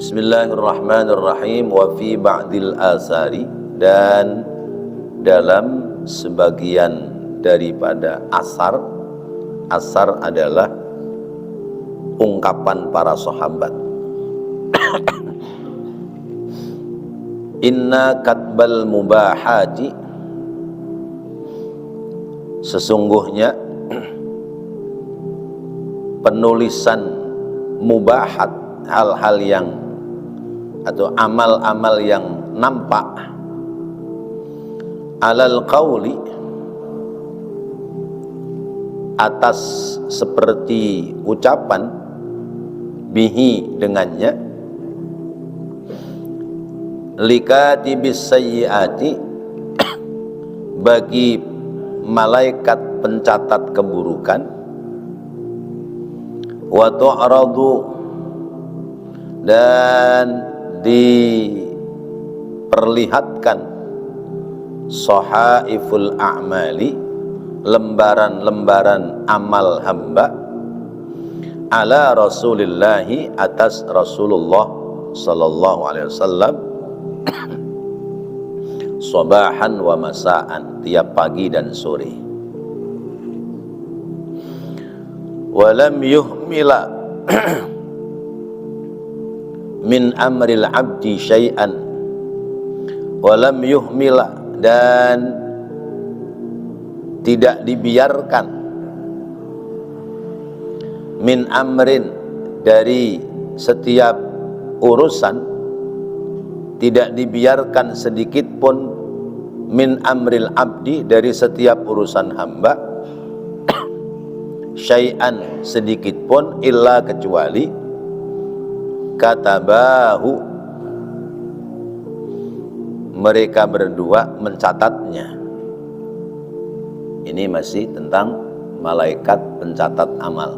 Bismillahirrahmanirrahim. Wa fi ba'dil asari, dan dalam sebagian daripada asar. Asar adalah ungkapan para sahabat. Inna katbal mubahati, sesungguhnya penulisan mubahat, hal-hal yang atau amal-amal yang nampak, alal qauli, atas seperti ucapan, bihi dengannya, likatibis sayyiati, bagi malaikat pencatat keburukan, wa tu'radu, dan diperlihatkan sahaiful a'mali, lembaran-lembaran amal hamba, ala rasulillahi, atas Rasulullah sallallahu alaihi wasallam, sabahan wa masaan, tiap pagi dan sore. Walam yuhmila min amril abdi syai'an, walam yuhmila, dan tidak dibiarkan, min amrin, dari setiap urusan, tidak dibiarkan sedikit pun, min amril abdi, dari setiap urusan hamba, syai'an, sedikit pun, illa, kecuali, katabahu, mereka berdua mencatatnya. Ini masih tentang malaikat pencatat amal.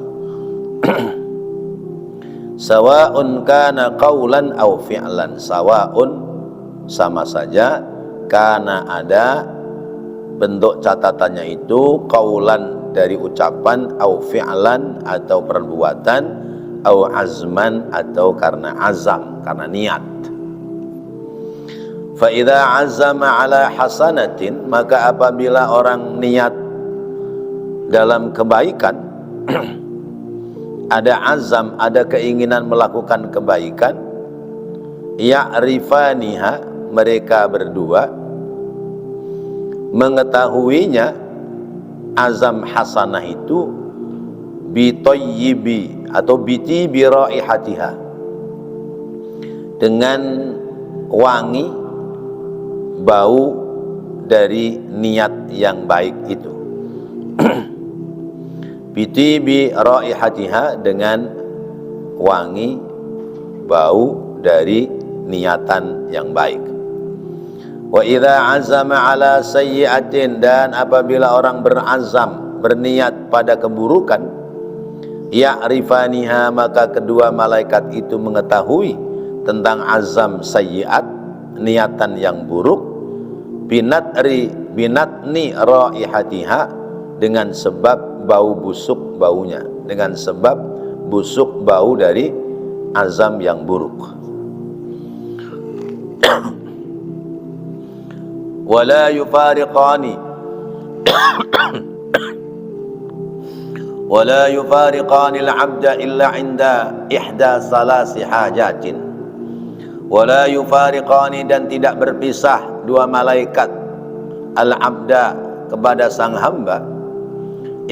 Sawa'un kana qaulan aw fi'lan, sawa'un, sama saja, kana, ada, bentuk catatannya itu qaulan, dari ucapan, aw fi'lan, atau perbuatan, au azman, atau karena azam, karena niat. Fa idza azama ala hasanatin, maka apabila orang niat dalam kebaikan, ada azam, ada keinginan melakukan kebaikan, ya'rifaniha, mereka berdua mengetahuinya, azam hasanah itu, bitayyibi, atau bitibi raihatiha, dengan wangi bau dari niat yang baik itu. Bitibi raihatiha, dengan wangi bau dari niatan yang baik. Wa idza azama ala sayyi'atin, dan apabila orang berazam, berniat pada keburukan, ya'rifaniha, maka kedua malaikat itu mengetahui tentang azam sayyi'at, niatan yang buruk, binatni raihatiha, dengan sebab bau busuk baunya, dengan sebab busuk bau dari azam yang buruk. Wala yufariqani, wala yufariqanil abda illa inda ihda salasi hajatin. Wala yufariqani, dan tidak berpisah dua malaikat, al abda, kepada sang hamba,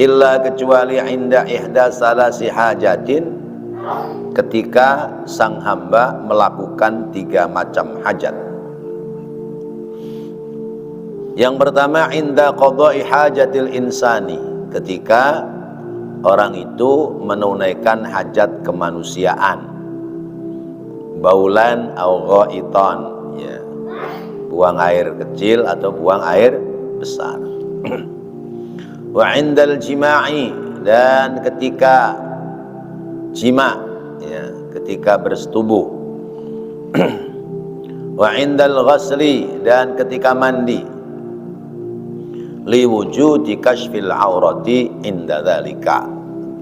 illa, kecuali, inda ihda salasi hajatin, ketika sang hamba melakukan 3 macam hajat. Yang pertama, inda qada'i hajatil insani, ketika orang itu menunaikan hajat kemanusiaan, baulan au ghaitan, ya, buang air kecil atau buang air besar. Wa indal jima'i, dan ketika jima, ya, ketika bersetubuh. Wa indal ghasli, dan ketika mandi. Liwujudi kashfil aurati inda dzalika,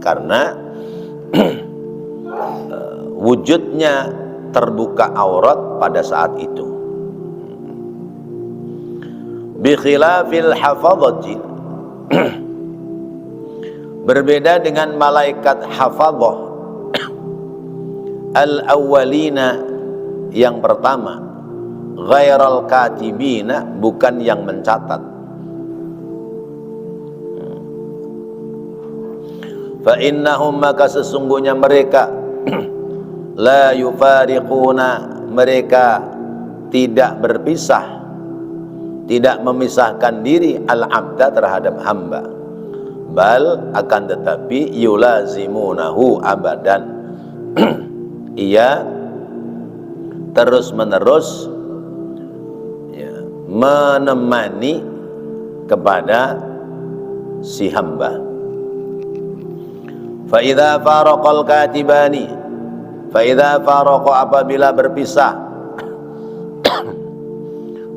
karena wujudnya terbuka aurat pada saat itu. Bi khilafil hafadhati, berbeda dengan malaikat hafadhah al-awwalina, yang pertama, ghairal katibina, bukan yang mencatat. Fa innahum, maka sesungguhnya mereka la yufariquna, mereka tidak berpisah, tidak memisahkan diri al-abda terhadap hamba, bal akan tetapi yulazimunahu abadan, ia terus menerus ya, menemani kepada si hamba. Fa idza faraqal katibani, fa idza faraqa, apabila berpisah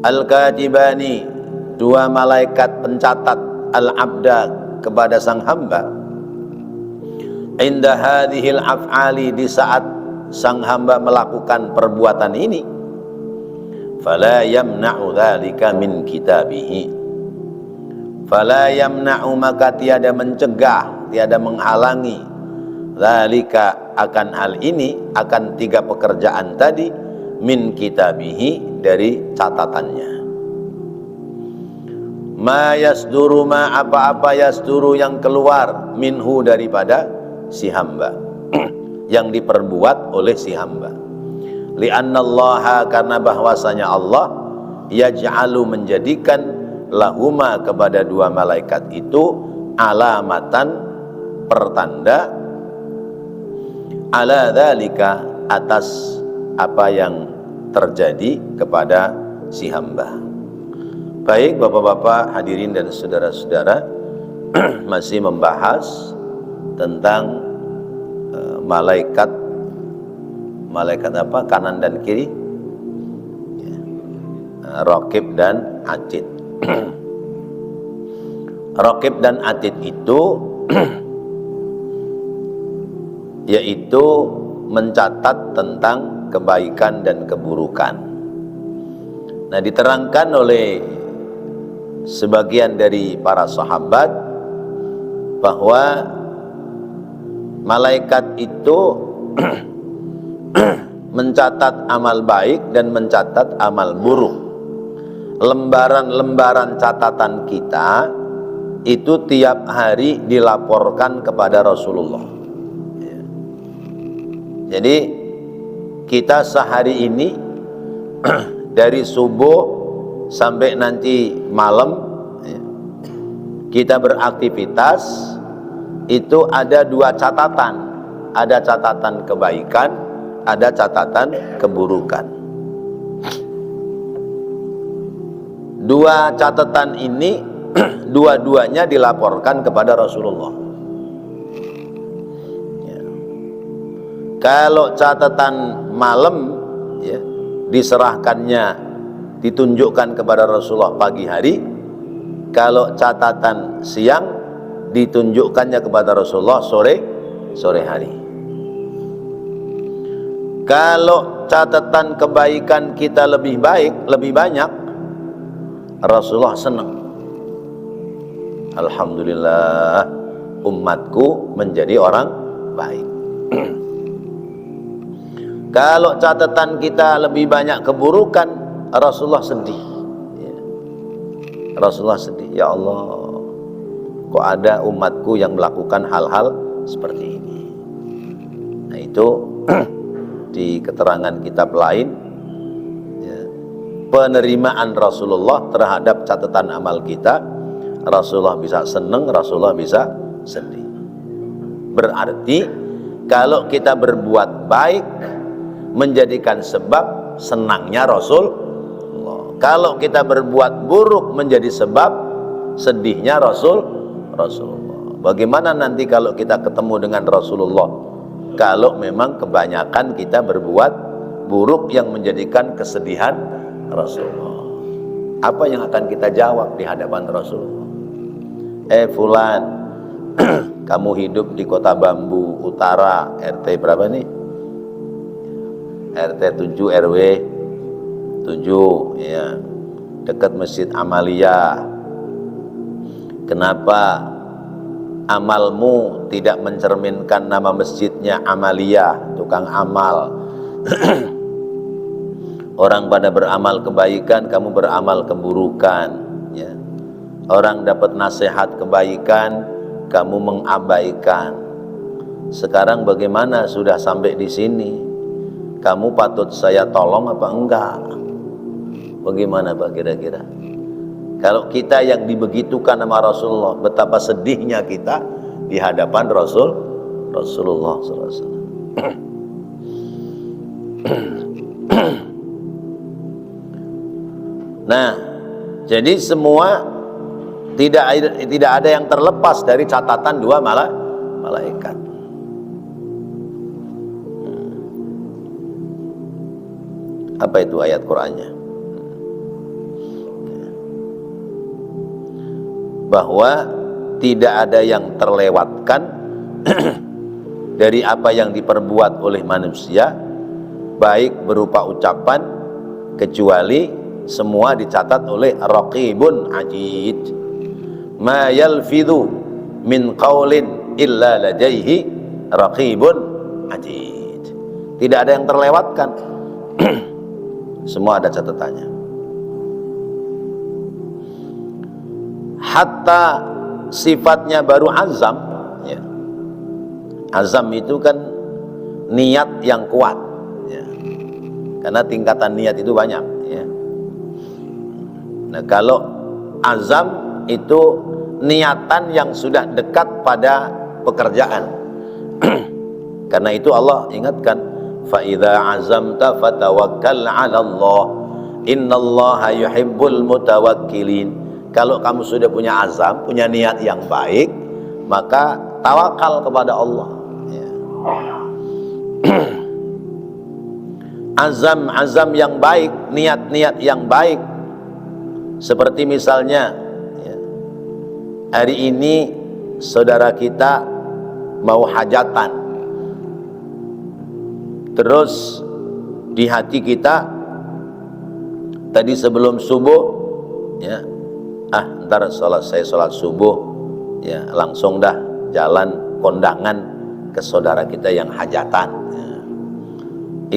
al-katibani, dua malaikat pencatat, al-abda, kepada sang hamba, inda hadhil af'ali, di saat sang hamba melakukan perbuatan ini, fala yamna'u dzalika min kitabihi, fala yamna'u, maka tiada mencegah, tiada menghalangi, dzalika, akan hal ini, akan tiga pekerjaan tadi, min kitabihi, dari catatannya. Ma yasduru, ma apa-apa, yasduru yang keluar, minhu, daripada si hamba, yang diperbuat oleh si hamba. Li'annallaha, karena bahwasanya Allah, yaj'alu, menjadikan, lahuma, kepada dua malaikat itu, alamatan, pertanda, ala dzalika, atas apa yang terjadi kepada si hamba. Baik Bapak-bapak, hadirin dan saudara-saudara, masih membahas tentang malaikat apa, kanan dan kiri, Raqib dan Atid. Raqib dan Atid itu yaitu mencatat tentang kebaikan dan keburukan. Nah, diterangkan oleh sebagian dari para sahabat bahwa malaikat itu mencatat amal baik dan mencatat amal buruk. Lembaran-lembaran catatan kita itu tiap hari dilaporkan kepada Rasulullah. Jadi kita sehari ini dari subuh sampai nanti malam kita beraktivitas, itu ada dua catatan, ada catatan kebaikan, ada catatan keburukan. Dua catatan ini dua-duanya dilaporkan kepada Rasulullah. Kalau catatan malam ya, diserahkannya, ditunjukkan kepada Rasulullah pagi hari. Kalau catatan siang ditunjukkannya kepada Rasulullah sore hari. Kalau catatan kebaikan kita lebih baik, lebih banyak, Rasulullah senang. Alhamdulillah, umatku menjadi orang baik. Kalau catatan kita lebih banyak keburukan, Rasulullah sedih. Rasulullah sedih, ya Allah, kok ada umatku yang melakukan hal-hal seperti ini. Nah, itu di keterangan kitab lain, ya, penerimaan Rasulullah terhadap catatan amal kita, Rasulullah bisa senang, Rasulullah bisa sedih. Berarti kalau kita berbuat baik menjadikan sebab senangnya Rasulullah. Kalau kita berbuat buruk menjadi sebab sedihnya Rasulullah. Bagaimana nanti kalau kita ketemu dengan Rasulullah? Kalau memang kebanyakan kita berbuat buruk yang menjadikan kesedihan Rasulullah, apa yang akan kita jawab di hadapan Rasulullah? Fulan, kamu hidup di Kota Bambu Utara, RT berapa nih? RT 7 RW 7 ya, dekat Masjid Amalia. Kenapa amalmu tidak mencerminkan nama masjidnya Amalia, tukang amal? Orang pada beramal kebaikan, kamu beramal keburukan ya. Orang dapat nasihat kebaikan, kamu mengabaikan. Sekarang bagaimana sudah sampai di sini? Kamu patut saya tolong apa enggak? Bagaimana Pak kira-kira? Kalau kita yang dibegitukan sama Rasulullah, betapa sedihnya kita di hadapan Rasulullah SAW. Nah, jadi semua tidak ada yang terlepas dari catatan dua malaikat. Apa itu ayat Qur'annya? Bahwa tidak ada yang terlewatkan dari apa yang diperbuat oleh manusia, baik berupa ucapan, kecuali semua dicatat oleh Raqibun Atid. Ma yalfidhu min qaulin illa ladaihi Raqibun Atid. Tidak ada yang terlewatkan. Semua ada catatannya. Hatta sifatnya baru azam ya. Azam itu kan niat yang kuat ya. Karena tingkatan niat itu banyak ya. Nah, kalau azam itu niatan yang sudah dekat pada pekerjaan. Karena itu Allah ingatkan, fa idza azamta fatawakkal 'ala Allah, innallaha yuhibbul mutawakkilin. Kalau kamu sudah punya azam, punya niat yang baik, maka tawakal kepada Allah ya. Azam yang baik, niat-niat yang baik. Seperti misalnya ya, hari ini saudara kita mau hajatan, terus di hati kita tadi sebelum subuh ya, ntar saya sholat subuh ya, langsung dah jalan kondangan ke saudara kita yang hajatan ya.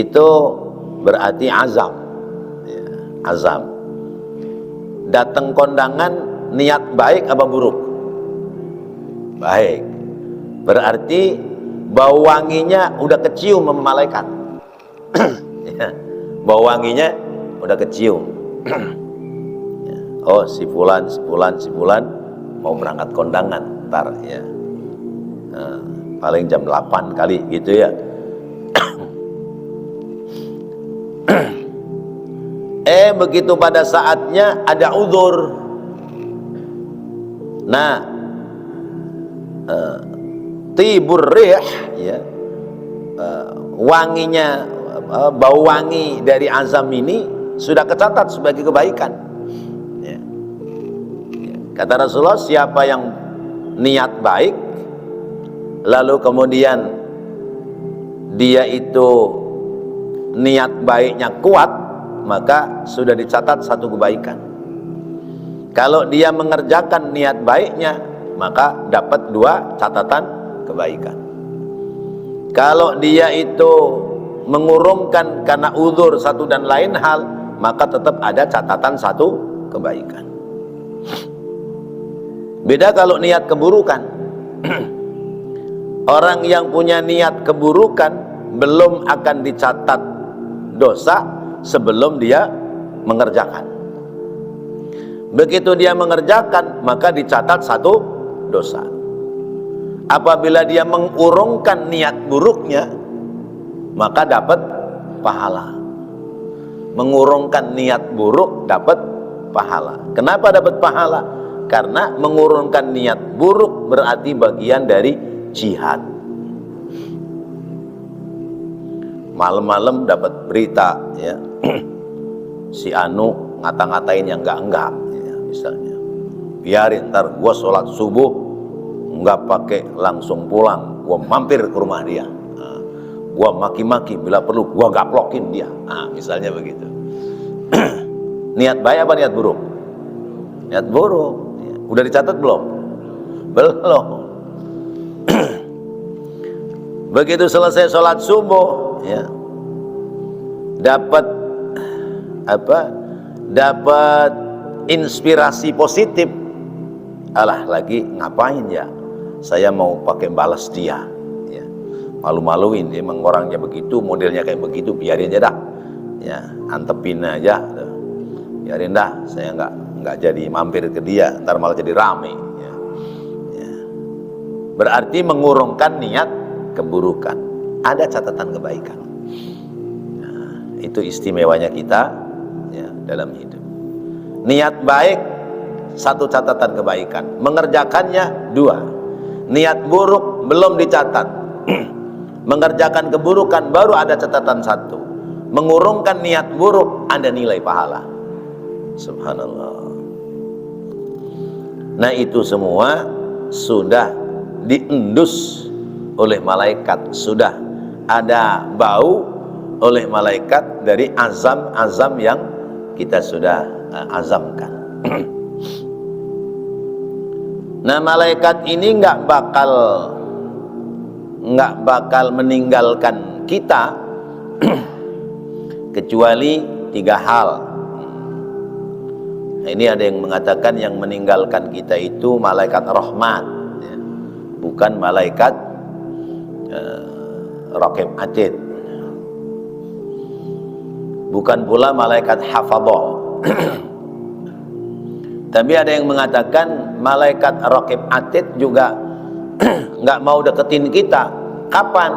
Itu berarti azam ya, azam. Datang kondangan niat baik apa buruk? Baik. Berarti bau wanginya udah kecium sama malaikat. Ya, bau wanginya udah kecium. Ya. Oh, si fulan mau berangkat kondangan ntar ya. Paling jam 8 kali gitu ya. Begitu pada saatnya ada uzur. Nah, tibur rih ya, wanginya, bau wangi dari azam ini sudah kecatat sebagai kebaikan ya. Kata Rasulullah, siapa yang niat baik lalu kemudian dia itu niat baiknya kuat, maka sudah dicatat satu kebaikan. Kalau dia mengerjakan niat baiknya, maka dapat 2 catatan kebaikan. Kalau dia itu mengurungkan karena uzur satu dan lain hal, maka tetap ada catatan 1 kebaikan. Beda kalau niat keburukan. Orang yang punya niat keburukan belum akan dicatat dosa sebelum dia mengerjakan. Begitu dia mengerjakan, maka dicatat 1 dosa. Apabila dia mengurungkan niat buruknya, maka dapat pahala. Mengurungkan niat buruk dapat pahala. Kenapa dapat pahala? Karena mengurungkan niat buruk berarti bagian dari jihad. Malam-malam dapat berita ya, si Anu ngata-ngatain yang enggak ya, misalnya, biarin ntar gua sholat subuh nggak pakai langsung pulang, gua mampir ke rumah dia. Nah, gua maki-maki, bila perlu gua gaplokin dia. Nah, misalnya begitu. Niat baik apa niat buruk? Niat buruk. Ya. Udah dicatat belum? Belum. Begitu selesai sholat subuh, ya, dapat apa? Dapat inspirasi positif. Alah, lagi ngapain ya? Saya mau pakai balas dia. Ya. Malu-maluin, emang orangnya begitu, modelnya kayak begitu, biarin aja dah. Ya, antepin aja. Biarin dah, saya nggak jadi mampir ke dia, ntar malah jadi rame. Ya. Ya. Berarti mengurungkan niat keburukan. Ada catatan kebaikan. Nah, itu istimewanya kita, ya, dalam hidup. Niat baik, satu catatan kebaikan. Mengerjakannya, dua. Niat buruk belum dicatat. Mengerjakan keburukan baru ada catatan satu. Mengurungkan niat buruk ada nilai pahala. Subhanallah. Nah, itu semua sudah diendus oleh malaikat, sudah ada bau oleh malaikat dari azam-azam yang kita sudah azamkan. Nah, malaikat ini nggak bakal meninggalkan kita kecuali tiga hal. Nah, ini ada yang mengatakan yang meninggalkan kita itu malaikat rahmat, ya, bukan malaikat raqib atid, bukan pula malaikat hafadhah. Tapi ada yang mengatakan malaikat raqib atid juga nggak mau deketin kita. Kapan?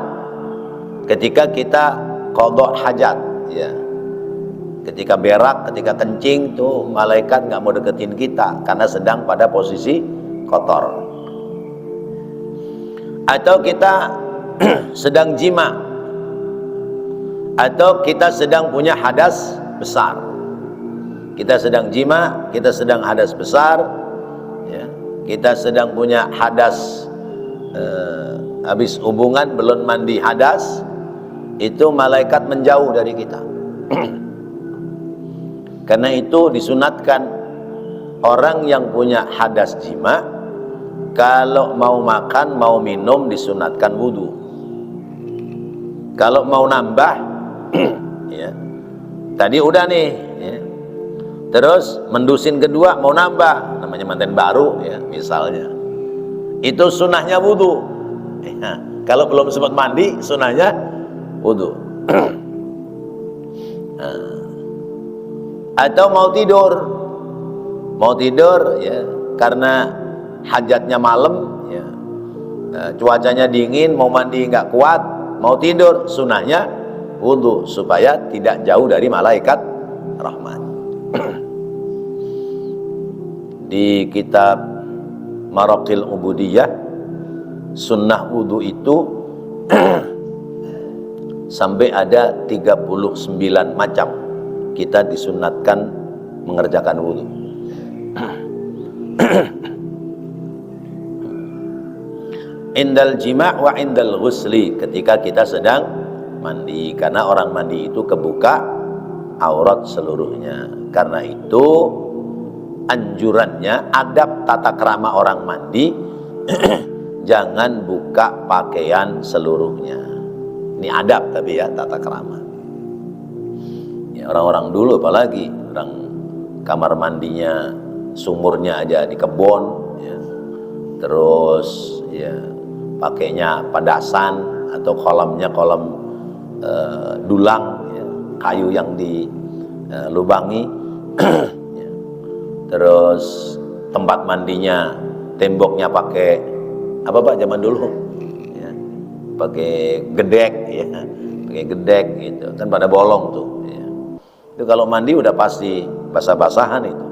Ketika kita qadha hajat, ya. Ketika berak, ketika kencing, tuh malaikat nggak mau deketin kita karena sedang pada posisi kotor. Atau kita sedang jima, atau kita sedang punya hadas besar. Kita sedang jima, kita sedang hadas besar, ya. Kita sedang punya hadas, habis hubungan belum mandi hadas, itu malaikat menjauh dari kita. Karena itu disunatkan orang yang punya hadas jima, kalau mau makan, mau minum disunatkan wudu. Kalau mau nambah, ya, tadi udah nih, ya. Terus mendusin kedua mau nambah, namanya manten baru, ya, misalnya, itu sunahnya wudu. Ya. Kalau belum sempat mandi, sunahnya wudu. Nah. Atau mau tidur, ya, karena hajatnya malam, ya, cuacanya dingin, mau mandi nggak kuat, mau tidur, sunahnya wudu supaya tidak jauh dari malaikat rahmat. Di kitab Maraqil Ubudiyah, sunnah wudu itu sampai ada 39 macam kita disunatkan mengerjakan wudu. Indal jima' wa indal ghusli, ketika kita sedang mandi, karena orang mandi itu kebuka aurat seluruhnya. Karena itu anjurannya, adab tata krama orang mandi, jangan buka pakaian seluruhnya. Ini adab tapi ya, tata krama. Ya, orang-orang dulu apalagi, orang kamar mandinya, sumurnya aja di kebun, ya. Terus, ya, pakainya padasan atau kolamnya kolam dulang, ya, kayu yang dilubangi. Ya. Terus tempat mandinya, temboknya pakai apa Pak zaman dulu, ya, pakai gedek, ya, pakai gedek gitu kan, pada bolong tuh, ya. Itu kalau mandi udah pasti basah-basahan itu,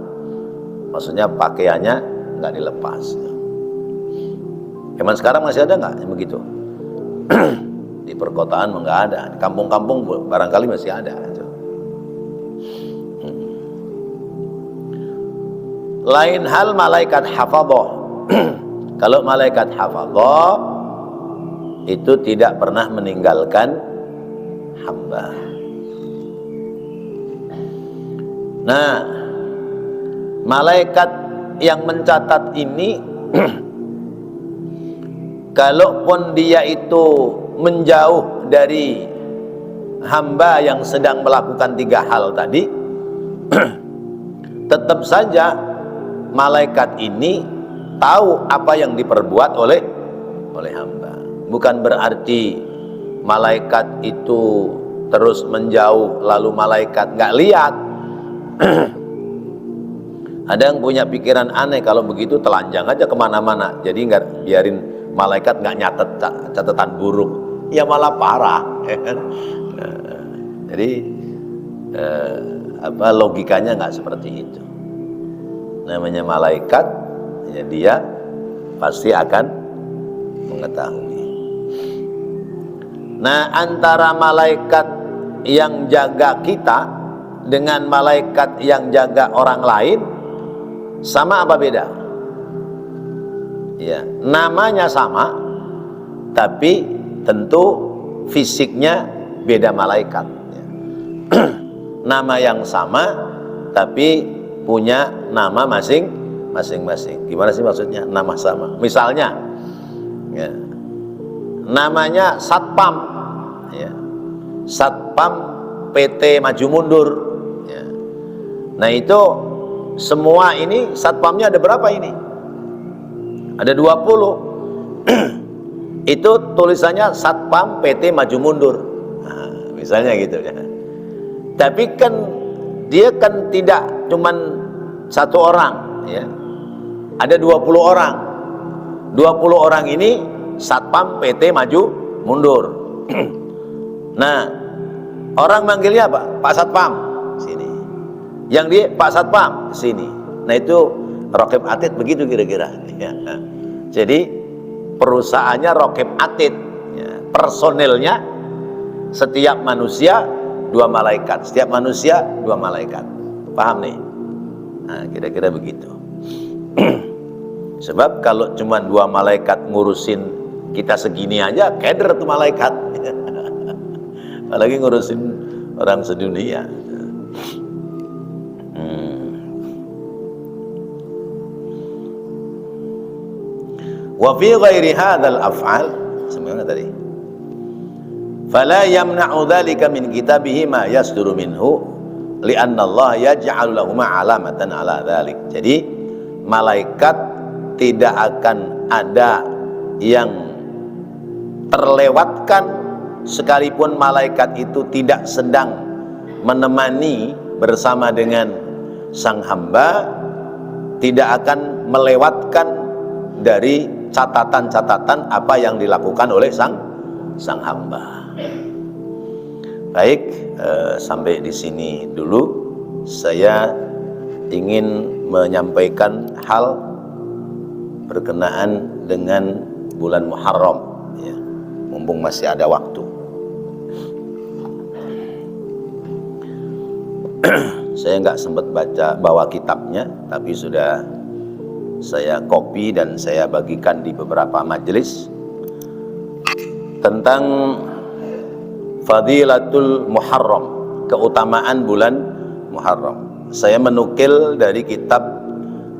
maksudnya pakaiannya nggak dilepas. Zaman sekarang masih ada nggak yang begitu? Di perkotaan nggak ada, di kampung-kampung barangkali masih ada. Lain hal malaikat hafadhah. Kalau malaikat hafadhah itu tidak pernah meninggalkan hamba. Nah, malaikat yang mencatat ini kalaupun dia itu menjauh dari hamba yang sedang melakukan 3 hal tadi, tetap saja malaikat ini tahu apa yang diperbuat oleh hamba. Bukan berarti malaikat itu terus menjauh lalu malaikat nggak lihat. Ada yang punya pikiran aneh, kalau begitu telanjang aja kemana-mana, jadi nggak biarin malaikat nggak nyatet catatan buruk, ya malah parah. Jadi logikanya nggak seperti itu. Namanya malaikat, ya dia pasti akan mengetahui. Nah, antara malaikat yang jaga kita dengan malaikat yang jaga orang lain sama apa beda? Ya, namanya sama, tapi tentu fisiknya beda malaikat. Ya. Nama yang sama, tapi punya nama masing-masing. Gimana sih maksudnya nama sama? Misalnya, ya, namanya Satpam, ya. Satpam PT Maju Mundur. Ya. Nah itu semua ini satpamnya ada berapa ini? Ada 20. Itu tulisannya Satpam PT Maju Mundur. Nah, misalnya gitu ya. Tapi kan dia kan tidak cuman 1 orang, ya. Ada 20 orang. 20 orang ini Satpam PT Maju Mundur. Nah, orang manggilnya apa? Pak Satpam, sini. Yang dia Pak Satpam, sini. Nah itu Raqib Atid begitu kira-kira. Ya. Jadi perusahaannya Raqib Atid, ya. Personelnya setiap manusia 2 malaikat, setiap manusia 2 malaikat. Paham nih? Nah, kira-kira begitu. Sebab kalau cuma 2 malaikat ngurusin kita segini aja, keder tuh malaikat. Apalagi ngurusin orang sedunia. Wa fi ghairi hadzal af'al, sebenarnya tadi. Fala yamna'u dzalika min kitabihi ma yasduru minhu li'anna Allah yaj'alu lahum 'alamatan 'ala dzalik. Jadi malaikat tidak akan ada yang terlewatkan sekalipun malaikat itu tidak sedang menemani bersama dengan sang hamba, tidak akan melewatkan dari catatan-catatan apa yang dilakukan oleh sang hamba. Baik, sampai di sini dulu. Saya ingin menyampaikan hal berkenaan dengan bulan Muharram, ya, mumpung masih ada waktu. Saya nggak sempat bawa kitabnya, tapi sudah saya copy dan saya bagikan di beberapa majelis tentang Fadilatul Muharram, keutamaan bulan Muharram. Saya menukil dari kitab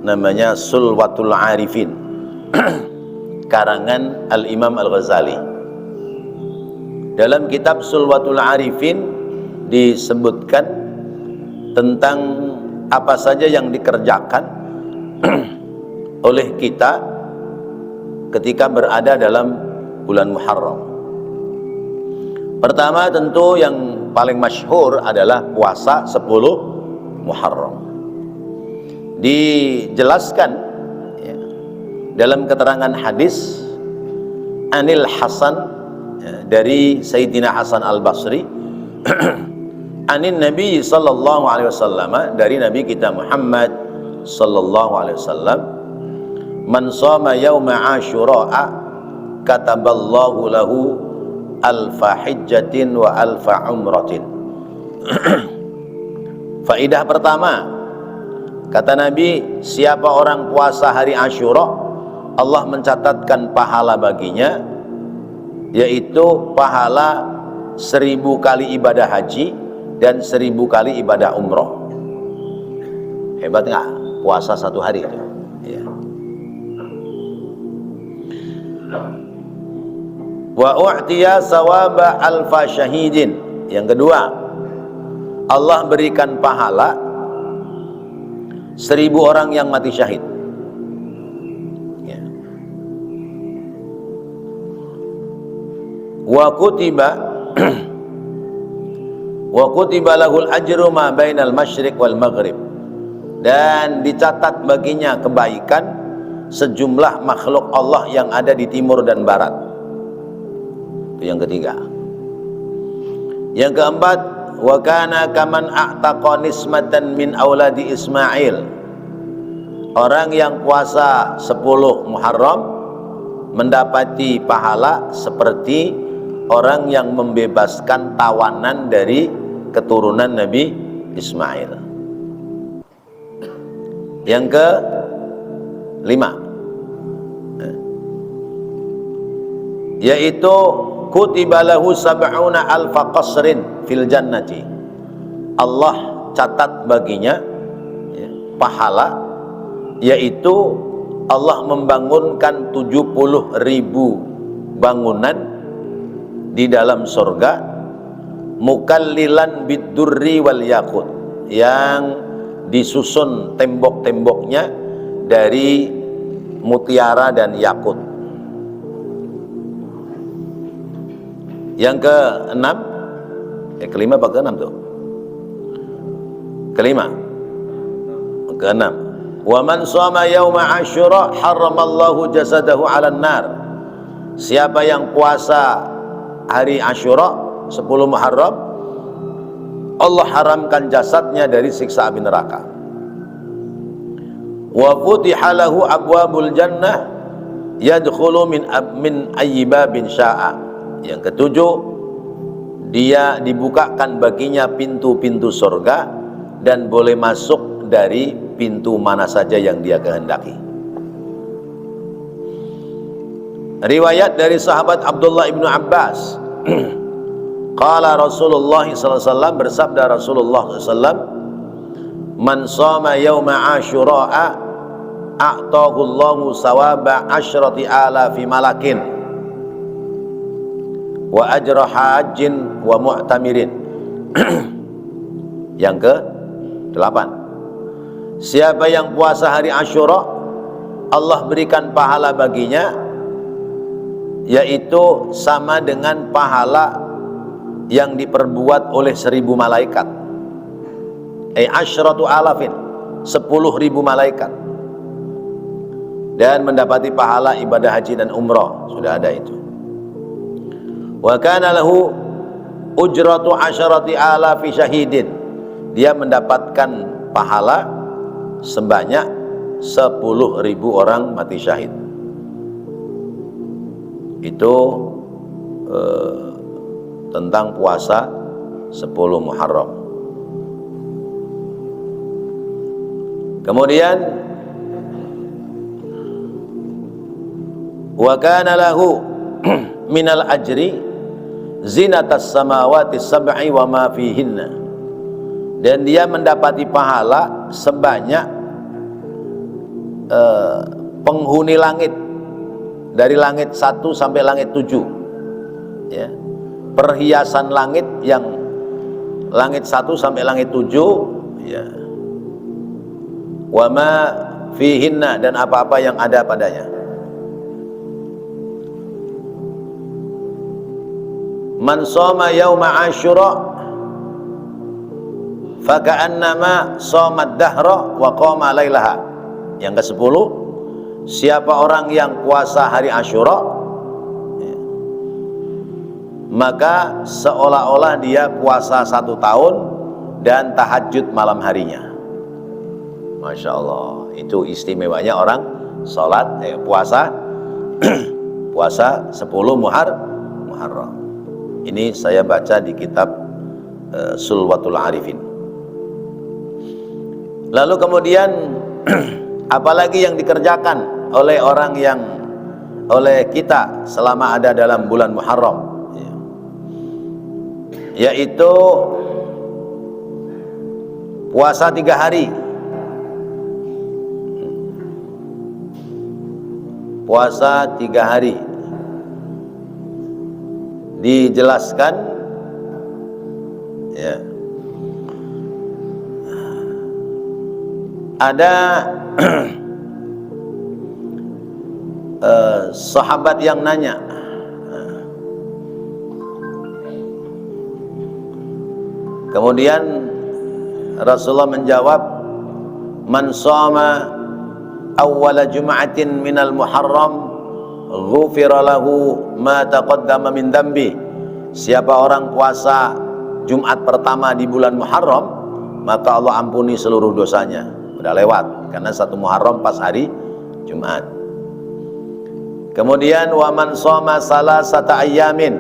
namanya Sulwatul Arifin karangan Al-Imam Al-Ghazali. Dalam kitab Sulwatul Arifin disebutkan tentang apa saja yang dikerjakan oleh kita ketika berada dalam bulan Muharram. Pertama tentu yang paling masyhur adalah puasa 10 Muharram. Dijelaskan, ya, dalam keterangan hadis Anil Hasan, ya, dari Sayyidina Hasan Al-Basri Anin Nabi sallallahu alaihi wasallam, dari Nabi kita Muhammad sallallahu alaihi wasallam, man shoma yauma Asyura kataballahu lahu alfa hijjatin wa alfa umratin. Faidah pertama, kata Nabi, siapa orang puasa hari Asyura, Allah mencatatkan pahala baginya, yaitu pahala 1000 kali ibadah haji dan 1000 kali ibadah umroh. Hebat nggak? Puasa 1 hari itu. Ya. Wa u'tiya sawaba alfa syahidin. Yang kedua, Allah berikan pahala 1000 orang yang mati syahid. Ya. Wa kutiba lahul ajru ma bainal masyriq wal maghrib. Dan dicatat baginya kebaikan sejumlah makhluk Allah yang ada di timur dan barat. Itu yang ketiga. Yang keempat, wa kana kaman a'taqa nismatan min auladi Ismail. Orang yang puasa 10 Muharram mendapati pahala seperti orang yang membebaskan tawanan dari keturunan Nabi Ismail. Yang ke-5, yaitu kutiba lahu sab'una alfa qasrin fil jannati. Allah catat baginya pahala, yaitu Allah membangunkan 70.000 bangunan di dalam surga, mukallilan bidurri wal yakut, yang disusun tembok-temboknya dari mutiara dan yakut. Yang ke-6, kelima apa ke-6 tuh? Kelima, ke-6. Wa man shoma yauma Asyura haramallahu jasadahu 'alan nar. Siapa yang puasa hari Asyura 10 Muharram, Allah haramkan jasadnya dari siksa api neraka. Wa futiha lahu abwabul jannah yadkhulu min ayyi babin syaa. Yang ketujuh, dia dibukakan baginya pintu-pintu surga dan boleh masuk dari pintu mana saja yang dia kehendaki. Riwayat dari sahabat Abdullah ibnu Abbas, qala Rasulullah SAW, bersabda Rasulullah SAW, man shoma yawma Asyura'a a'tahu Allahu sawaba 10,000 malakin wa ajra hajjin wa mu'tamirin. Yang ke-8, siapa yang puasa hari Asyura, Allah berikan pahala baginya, yaitu sama dengan pahala yang diperbuat oleh 1000 malaikat. Asyratu alafin, 10.000 malaikat. Dan mendapati pahala ibadah haji dan umrah, sudah ada itu. Wa kana lahu ujratu 10,000 syahidin. Dia mendapatkan pahala sebanyak 10.000 orang mati syahid. Itu tentang puasa 10 Muharram. Kemudian wa kana lahu minal ajri zinatas samawati sab'i wa ma fihinna. Dan dia mendapati pahala sebanyak penghuni langit, dari langit 1 sampai langit 7, ya, perhiasan langit yang langit 1 sampai langit 7, ya, wa ma fihinna, dan apa-apa yang ada padanya. Man shoma yauma Asyura faka'annama shomad dahra wa qama lailaha. Yang ke-10, siapa orang yang puasa hari Asyura, maka seolah-olah dia puasa 1 tahun dan tahajud malam harinya. Masya Allah, itu istimewanya orang sholat, puasa puasa 10 Muharram. Ini saya baca di kitab Sulwatul Arifin. Lalu kemudian apalagi yang dikerjakan oleh orang yang, oleh kita selama ada dalam bulan Muharram. yaitu puasa 3 hari. Puasa 3 hari. Dijelaskan ya, ada sahabat yang nanya, kemudian Rasulullah menjawab, man shoma awwala jum'atin minal muharram ghufira lahu ma taqaddama min dambi. Siapa orang puasa Jumat pertama di bulan Muharram, maka Allah ampuni seluruh dosanya. Udah lewat, karena 1 Muharram pas hari Jumat. Kemudian wa man shoma salasata ayyamin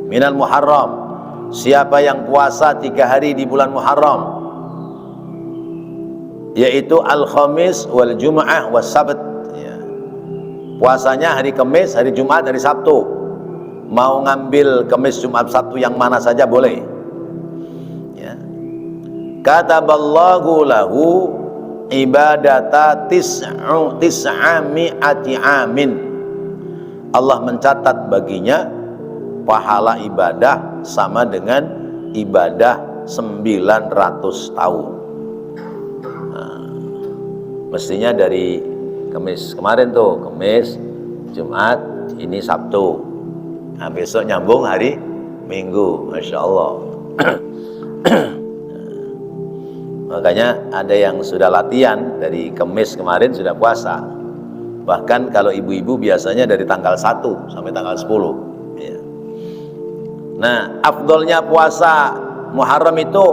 minal Muharram, siapa yang puasa 3 hari di bulan Muharram, yaitu al-Khamis wal Jum'ah was Sabt ya. Puasanya hari Kamis, hari Jumat, hari Sabtu. Mau ngambil Kamis, Jumat, Sabtu yang mana saja boleh ya. Kataballahu lahu ibadata tis'ami'ati amin. Allah mencatat baginya pahala ibadah sama dengan ibadah 900 tahun. Mestinya dari Kamis kemarin tuh, Kamis, Jumat, ini Sabtu. Nah, besok nyambung hari Minggu, Masya Allah. Makanya ada yang sudah latihan dari Kamis kemarin sudah puasa. Bahkan kalau ibu-ibu biasanya dari tanggal 1 sampai tanggal 10 ya. Nah, afdolnya puasa Muharram itu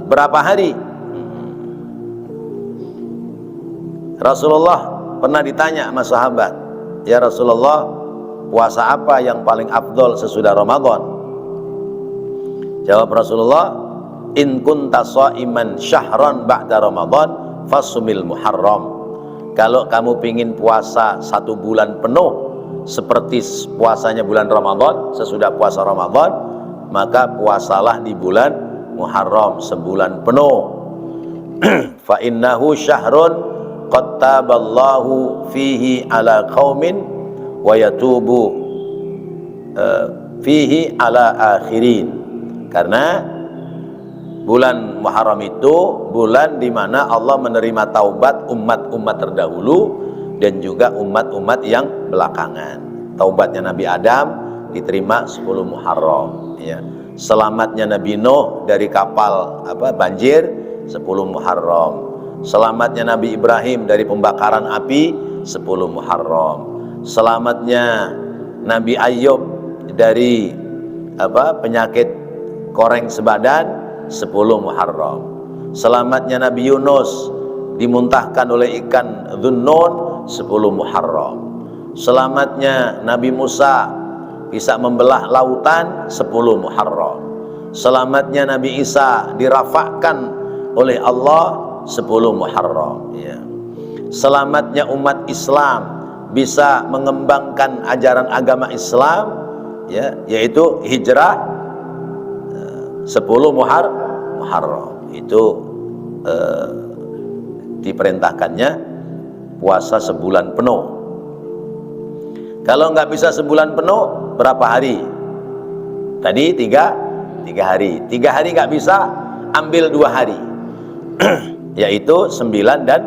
berapa hari? Rasulullah pernah ditanya sama sahabat, ya Rasulullah, puasa apa yang paling afdol sesudah Ramadan? Jawab Rasulullah, in kunta shaiman syahran ba'da Ramadan fasumil Muharram. Kalau kamu pingin puasa 1 bulan penuh seperti puasanya bulan Ramadan, sesudah puasa Ramadan, maka puasalah di bulan Muharram sebulan penuh. Fa innahu syahrun qad taballahu fihi ala qaumin wa yatubu fihi ala akhirin. Karena bulan Muharram itu bulan di mana Allah menerima taubat umat-umat terdahulu dan juga umat-umat yang belakangan. Taubatnya Nabi Adam diterima 10 Muharram ya. Selamatnya Nabi Nuh dari kapal banjir 10 Muharram. Selamatnya Nabi Ibrahim dari pembakaran api 10 Muharram. Selamatnya Nabi Ayub dari penyakit koreng sebadan 10 Muharram. Selamatnya Nabi Yunus dimuntahkan oleh ikan Dhunnun 10 Muharram. Selamatnya Nabi Musa bisa membelah lautan 10 Muharram. Selamatnya Nabi Isa dirafakkan oleh Allah 10 Muharram ya. Selamatnya umat Islam bisa mengembangkan ajaran agama Islam ya, yaitu hijrah 10 Muharram. Itu diperintahkannya puasa sebulan penuh. Kalau nggak bisa sebulan penuh, berapa hari? Tadi 3 hari. 3 hari nggak bisa, ambil 2 hari. Yaitu 9 dan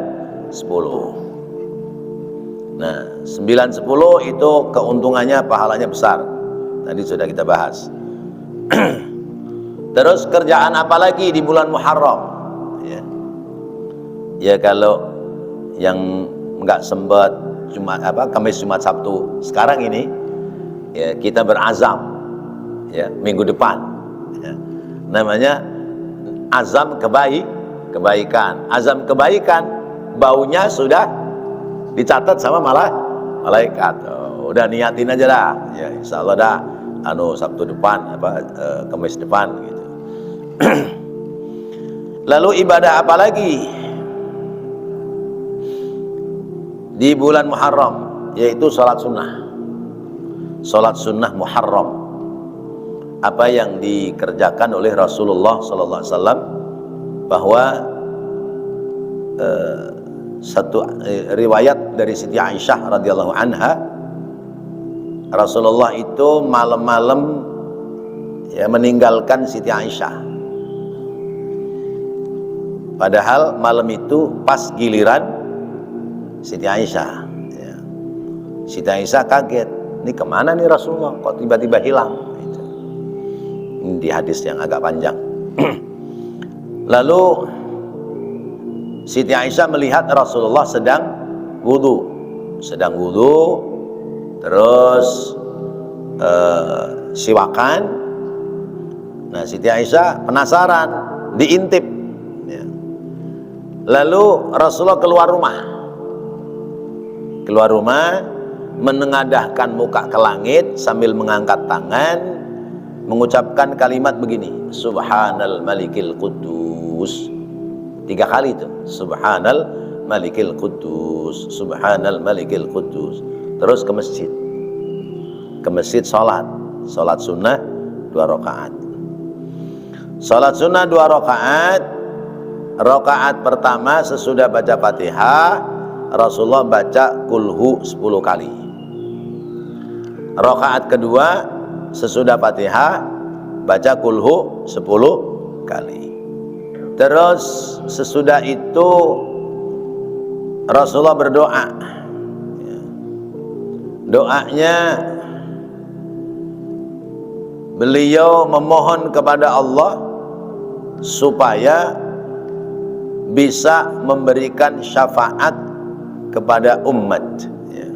10. Nah, 9, 10 itu keuntungannya, pahalanya besar. Tadi sudah kita bahas. Terus kerjaan apa lagi di bulan Muharram? Ya kalau yang nggak sempat Kamis, Jumat, Sabtu sekarang ini, ya kita berazam ya minggu depan. Ya. Namanya azam kebaikan. Azam kebaikan, baunya sudah dicatat sama malaikat. Udah niatin aja dah. Ya insya Allah dah. Sabtu depan, Kamis depan gitu. Lalu ibadah apa lagi di bulan Muharram? Yaitu sholat sunnah. Sholat sunnah Muharram apa yang dikerjakan oleh Rasulullah sallallahu alaihi wasallam, bahwa satu riwayat dari Siti Aisyah radhiyallahu anha, Rasulullah itu malam-malam ya meninggalkan Siti Aisyah. Padahal malam itu pas giliran Siti Aisyah. Ya. Siti Aisyah kaget, ini kemana nih Rasulullah? Kok tiba-tiba hilang? Gitu. Ini di hadis yang agak panjang. Lalu Siti Aisyah melihat Rasulullah sedang wudhu, terus siwakan. Nah, Siti Aisyah penasaran, diintip. Ya. Lalu Rasulullah keluar rumah, menengadahkan muka ke langit sambil mengangkat tangan, mengucapkan kalimat begini, Subhanal Malikil Quddus. 3 kali itu, Subhanal Malikil Quddus, Subhanal Malikil Quddus. Terus ke masjid sholat sunnah 2 rakaat. Sholat sunnah 2 rakaat. Rakaat pertama sesudah baca Fatihah, Rasulullah baca kulhu 10 kali. Rakaat kedua sesudah Fatihah baca kulhu 10 kali. Terus sesudah itu Rasulullah berdoa. Doanya beliau memohon kepada Allah supaya bisa memberikan syafaat kepada umat, ya.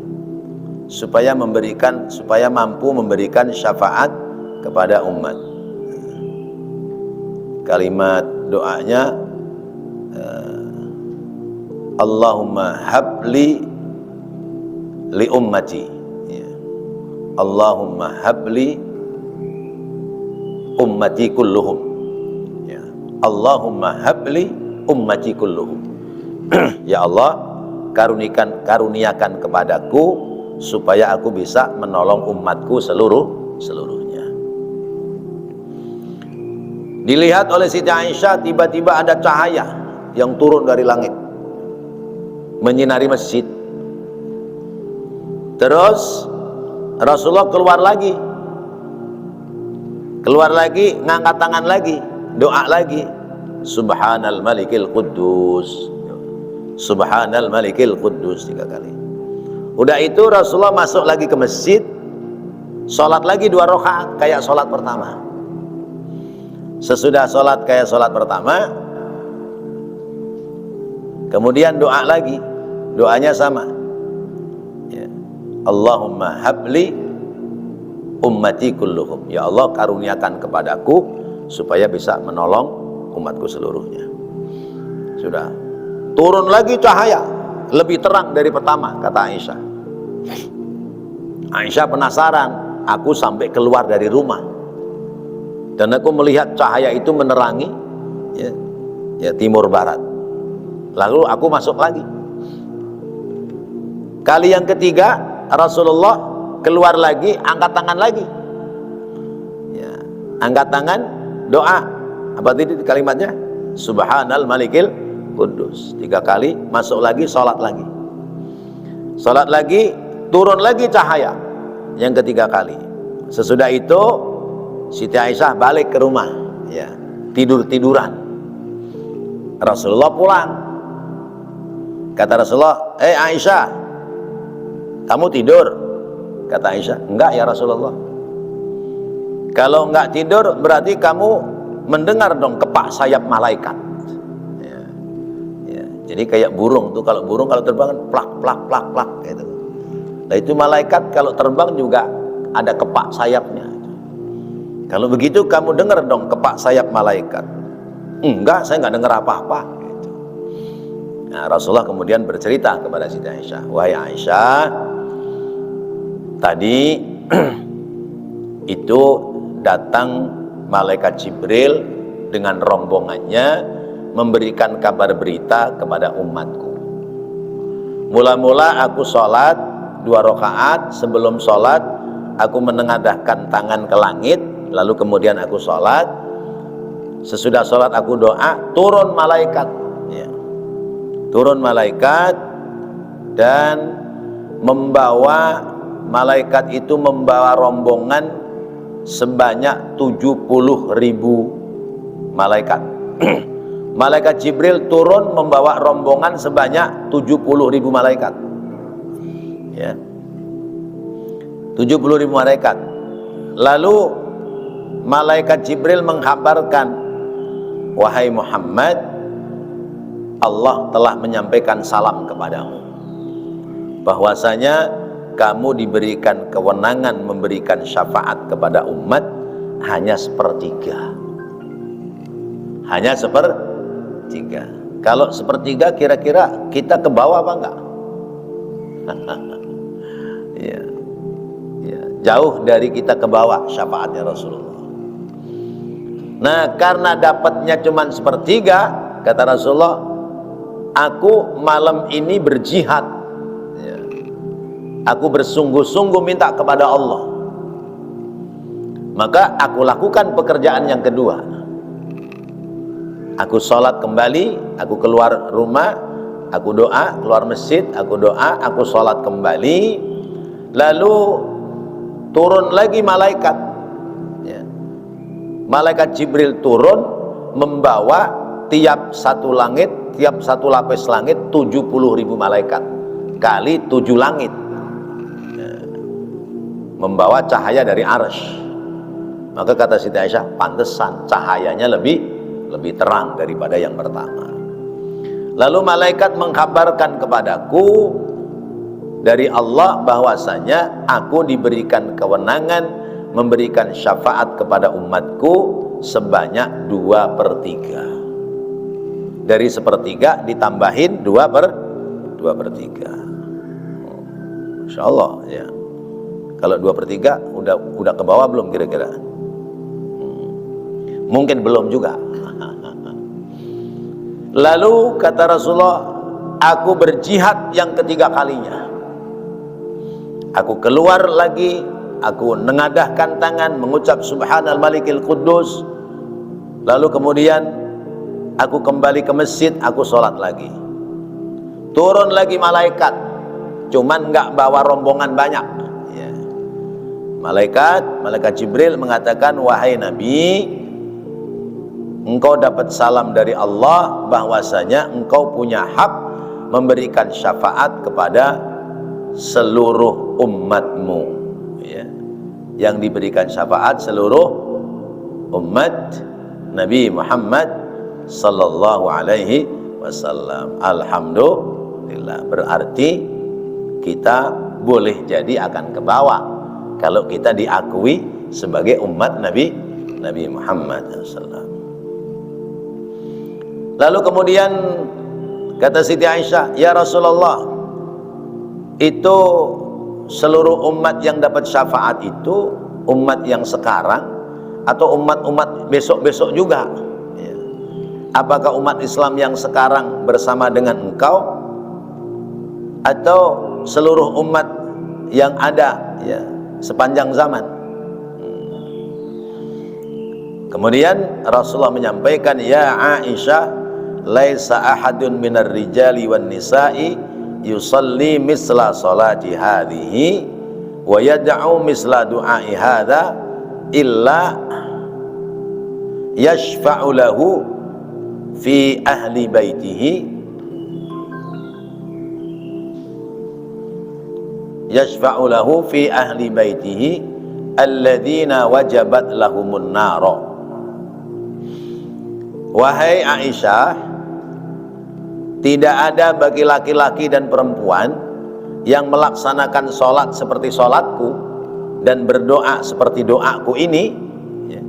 supaya mampu memberikan syafaat kepada umat. Kalimat doanya Allahumma habli li ummati, ya. Allahumma habli ummati kulluhum, ya. Allahumma habli ummati kulluhum. Ya Allah, karuniakan kepadaku supaya aku bisa menolong umatku seluruhnya. Dilihat oleh Siti Aisyah, tiba-tiba ada cahaya yang turun dari langit menyinari masjid. Terus Rasulullah keluar lagi, ngangkat tangan lagi, doa lagi, Subhanal Malikil Quddus, Subhanal Malikil Quddus 3 kali. Udah itu Rasulullah masuk lagi ke masjid, sholat lagi 2 rakaat kayak sholat pertama. Sesudah sholat kayak sholat pertama, kemudian doa lagi, doanya sama, ya. Allahumma habli ummati kulluhum, ya Allah karuniakan kepadaku supaya bisa menolong umatku seluruhnya. Sudah turun lagi cahaya lebih terang dari pertama, kata Aisyah. Aisyah penasaran, aku sampai keluar dari rumah dan aku melihat cahaya itu menerangi ya timur barat. Lalu aku masuk lagi. Kali yang ketiga Rasulullah keluar lagi, angkat tangan lagi, ya, angkat tangan, doa. Apa tadi kalimatnya? Subhanal Malikil Quddus 3 kali, masuk lagi, sholat lagi, turun lagi cahaya yang ketiga kali. Sesudah itu Siti Aisyah balik ke rumah, ya, tiduran. Rasulullah pulang. Kata Rasulullah, Aisyah, kamu tidur? Kata Aisyah, enggak ya Rasulullah. Kalau enggak tidur berarti kamu mendengar dong kepak sayap malaikat. Jadi kayak burung tuh, kalau burung kalau terbang kan plak plak plak plak gitu. Nah itu malaikat kalau terbang juga ada kepak sayapnya. Kalau begitu kamu dengar dong kepak sayap malaikat. Enggak, saya enggak dengar apa-apa gitu. Nah Rasulullah kemudian bercerita kepada Siti Aisyah, wahai Aisyah, tadi itu datang malaikat Jibril dengan rombongannya memberikan kabar berita kepada umatku. Mula-mula aku sholat 2 rakaat, sebelum sholat aku menengadahkan tangan ke langit, Lalu kemudian aku sholat. Sesudah sholat aku doa, turun malaikat, ya. Turun malaikat dan malaikat itu membawa rombongan sebanyak 70.000 malaikat. Malaikat Jibril turun membawa rombongan sebanyak 70.000 malaikat, ya. 70.000 malaikat. Lalu malaikat Jibril menghabarkan, wahai Muhammad, Allah telah menyampaikan salam kepadamu, bahwasanya kamu diberikan kewenangan memberikan syafaat kepada umat hanya sepertiga. Hanya sepertiga. Kalau sepertiga kira-kira kita ke bawah apa enggak? Ya. Ya, jauh dari kita ke bawah syafaatnya Rasulullah. Nah, karena dapatnya cuma sepertiga, kata Rasulullah, aku malam ini berjihad, ya. Aku bersungguh-sungguh minta kepada Allah. Maka aku lakukan pekerjaan yang kedua. Aku sholat kembali, aku keluar rumah, aku doa, keluar masjid, aku doa, aku sholat kembali. Lalu turun lagi malaikat, ya. Malaikat Jibril turun membawa tiap satu langit, tiap satu lapis langit 70.000 malaikat kali 7 langit, ya. Membawa cahaya dari arsy. Maka kata Siti Aisyah, pantesan cahayanya lebih terang daripada yang pertama. Lalu malaikat mengkabarkan kepadaku dari Allah bahwasanya aku diberikan kewenangan memberikan syafaat kepada umatku sebanyak 2/3. Dari sepertiga ditambahin 2/3. Insya Allah, ya. Kalau 2/3 udah ke bawah belum kira-kira? Mungkin belum juga. Lalu kata Rasulullah, aku berjihad yang ketiga kalinya. Aku keluar lagi, aku menengadahkan tangan mengucap subhanal malikil quddus. Lalu kemudian aku kembali ke masjid, aku sholat lagi. Turun lagi malaikat, cuman nggak bawa rombongan banyak, ya. Malaikat Jibril mengatakan, wahai Nabi, engkau dapat salam dari Allah bahwasanya engkau punya hak memberikan syafaat kepada seluruh umatmu, ya. Yang diberikan syafaat seluruh umat Nabi Muhammad sallallahu alaihi wasallam. Alhamdulillah, berarti kita boleh jadi akan ke bawah kalau kita diakui sebagai umat Nabi Muhammad SAW. Lalu kemudian kata Siti Aisyah, ya Rasulullah, itu seluruh umat yang dapat syafaat itu umat yang sekarang atau umat-umat besok-besok juga, ya. Apakah umat Islam yang sekarang bersama dengan engkau atau seluruh umat yang ada, ya, sepanjang zaman? Kemudian Rasulullah menyampaikan, ya Aisyah, laisa ahadun minar rijali wan nisa'i yusalli misla salati hadhihi wa yad'u misla du'ai hadha illa yashfa'u lahu fi ahli baitihi yashfa'u lahu fi ahli baitihi alladzina wajabat lahumun naro. Wahai Aisyah, tidak ada bagi laki-laki dan perempuan yang melaksanakan sholat seperti sholatku dan berdoa seperti doaku ini, ya,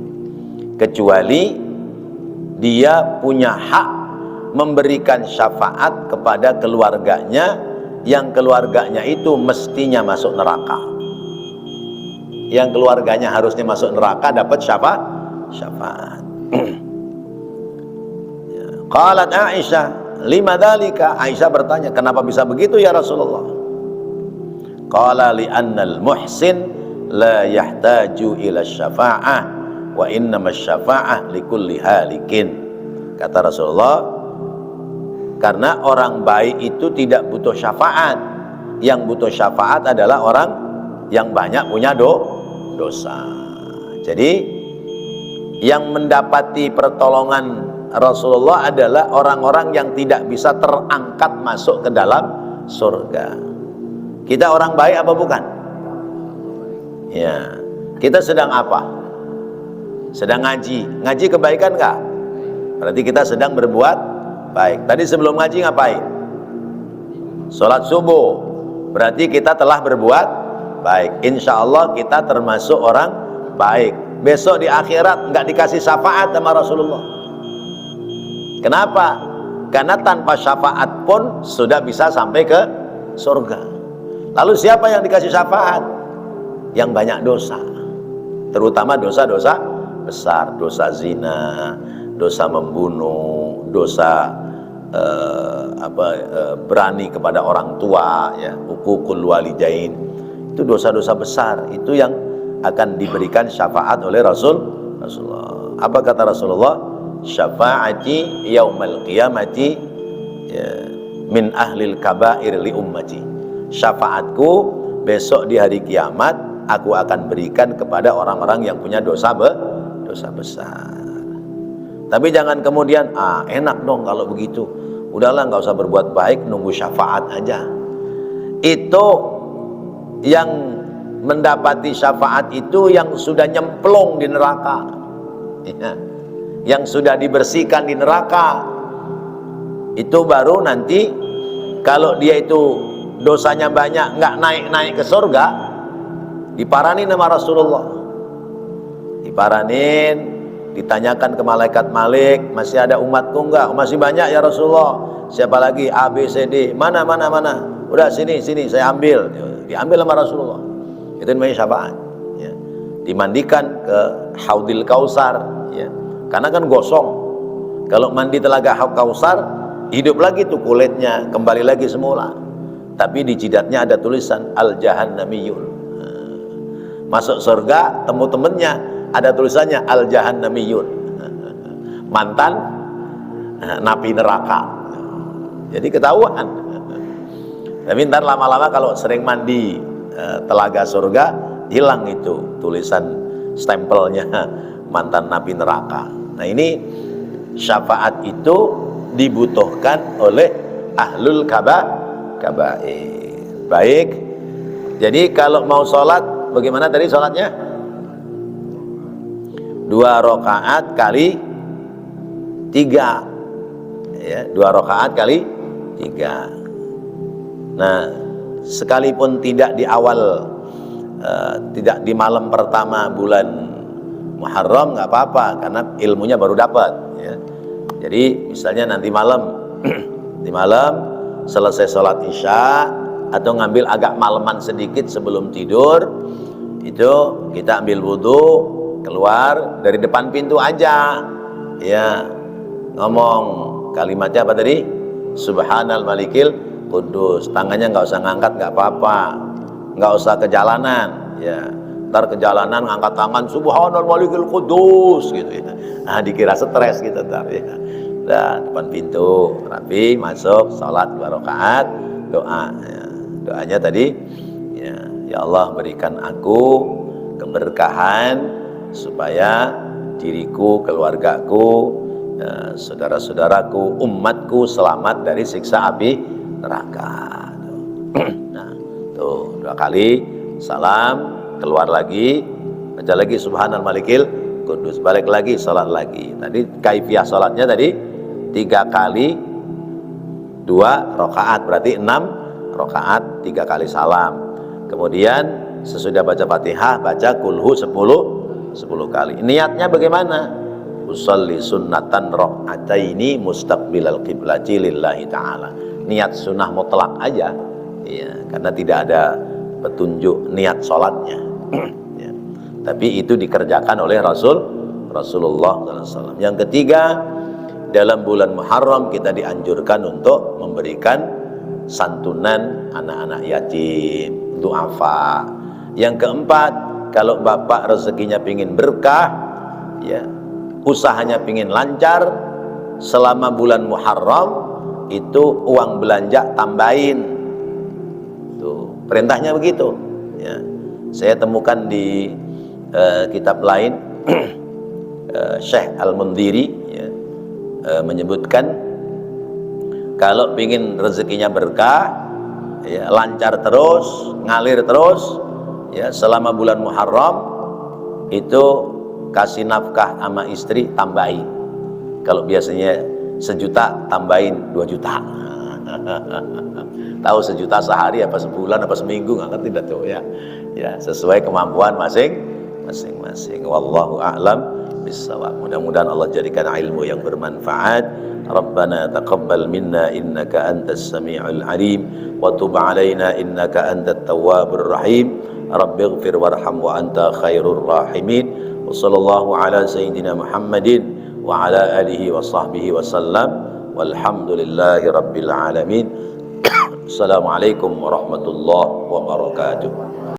kecuali dia punya hak memberikan syafaat kepada keluarganya, yang keluarganya itu mestinya masuk neraka. Yang keluarganya harusnya masuk neraka dapat syafaat. Qalat Aisyah, lima dzalika. Aisyah bertanya, kenapa bisa begitu ya Rasulullah? Qala li annal muhsin la yahtaju ila syafa'ah wa innamasy syafa'ah likulli halikin. Kata Rasulullah, karena orang baik itu tidak butuh syafaat. Yang butuh syafaat adalah orang yang banyak punya dosa. Jadi yang mendapati pertolongan Rasulullah adalah orang-orang yang tidak bisa terangkat masuk ke dalam surga. Kita orang baik apa bukan? Ya. Kita sedang apa? Sedang ngaji. Ngaji kebaikan enggak? Berarti kita sedang berbuat baik. Tadi sebelum ngaji ngapain? Sholat subuh. Berarti kita telah berbuat baik. Insya Allah kita termasuk orang baik. Besok di akhirat nggak dikasih syafaat sama Rasulullah. Kenapa? Karena tanpa syafaat pun sudah bisa sampai ke surga. Lalu siapa yang dikasih syafaat? Yang banyak dosa, terutama dosa-dosa besar, dosa zina, dosa membunuh, dosa berani kepada orang tua, ya, uququl walidain. Itu dosa-dosa besar, itu yang akan diberikan syafaat oleh Rasulullah. Apa kata Rasulullah? Syafaati yaumal qiyamati, ya, min ahlil kabair li ummati. Syafaatku besok di hari kiamat aku akan berikan kepada orang-orang yang punya dosa besar. Tapi jangan kemudian enak dong kalau begitu, udahlah nggak usah berbuat baik, nunggu syafaat aja. Itu yang mendapati syafaat itu yang sudah nyemplung di neraka, ya, yang sudah dibersihkan di neraka. Itu baru nanti kalau dia itu dosanya banyak, nggak naik-naik ke surga, diparanin sama Rasulullah. Diparanin, ditanyakan ke malaikat Malik, masih ada umatku enggak? Masih banyak ya Rasulullah. Siapa lagi? A, B, C, D. Mana? Udah sini saya ambil. Diambil sama Rasulullah. Itu namanya syafaat, ya. Dimandikan ke Haudil Kausar, ya. Karena kan gosong. Kalau mandi telaga Kausar, hidup lagi tuh kulitnya, kembali lagi semula. Tapi di jidatnya ada tulisan Al-Jahannamiyun. Masuk surga, temu temennya ada tulisannya Al-Jahannamiyun, mantan napi neraka. Jadi ketahuan. Tapi ntar lama-lama kalau sering mandi telaga surga, hilang itu tulisan stempelnya mantan napi neraka. Nah, ini syafaat itu dibutuhkan oleh ahlul kabair. Baik. Jadi kalau mau sholat, bagaimana tadi sholatnya? 2 rakaat kali 3, ya, 2 rakaat kali 3. Nah, sekalipun tidak di awal, tidak di malam pertama bulan Muharram, nggak apa-apa, karena ilmunya baru dapat, ya. Jadi misalnya nanti malam, di malam selesai sholat isya atau ngambil agak maleman sedikit sebelum tidur, itu kita ambil wudhu, keluar dari depan pintu aja, ya, ngomong kalimatnya apa tadi? Subhanal Malikil Kudus. Tangannya nggak usah ngangkat, nggak apa-apa, nggak usah ke jalanan, ya. Ntar ke jalanan ngangkat tangan Subhanal Malikil Kudus gitu, ya. Nah, dikira stres gitu ntar, ya. Nah, depan pintu rapi, masuk sholat 2 rakaat, doa, ya. Doanya tadi, ya Allah berikan aku keberkahan supaya diriku, keluargaku, saudara-saudaraku, umatku selamat dari siksa api neraka. Nah, tuh 2 kali salam, keluar lagi, baca lagi Subhanal Malikil Kudus, balik lagi, salat lagi. Tadi kaifiah salatnya tadi 3 kali 2 rakaat, berarti 6 rakaat, 3 kali salam. Kemudian sesudah baca Fatihah, baca kulhu 10 kali. Niatnya bagaimana? Usolli sunnatan rakaataini mustaqbilal qiblati lillahi ta'ala. Niat sunnah mutlak aja, ya, karena tidak ada petunjuk niat sholatnya. Ya. Tapi itu dikerjakan oleh Rasulullah SAW. Yang ketiga, dalam bulan Muharram kita dianjurkan untuk memberikan santunan anak-anak yatim, duafa. Yang keempat, kalau bapak rezekinya pingin berkah, ya usahanya pingin lancar selama bulan Muharram, itu uang belanja tambahin. Tuh, perintahnya begitu. Ya. Saya temukan di kitab lain Syekh Al-Mundhiri ya, menyebutkan kalau pingin rezekinya berkah, ya, lancar terus, ngalir terus, ya, selama bulan Muharram, itu kasih nafkah sama istri tambahin. Kalau biasanya 1 juta, tambahin 2 juta. Tahu 1 juta sehari apa sebulan apa seminggu, nggak ngerti dah tuh ya. Ya, sesuai kemampuan masing-masing. Wallahu a'lam bissawab. Mudah-mudahan Allah jadikan ilmu yang bermanfaat. Rabbana taqabbal minna innaka antas sami'ul alim wa tub 'alaina innaka antat tawwabur rahim. Rabbighfir warham wa anta khairur rahimin. Wa sallallahu ala sayyidina Muhammadin wa ala alihi wa sahbihi wa sallam. Walhamdulillahi rabbil alamin. Assalamualaikum warahmatullahi wabarakatuh.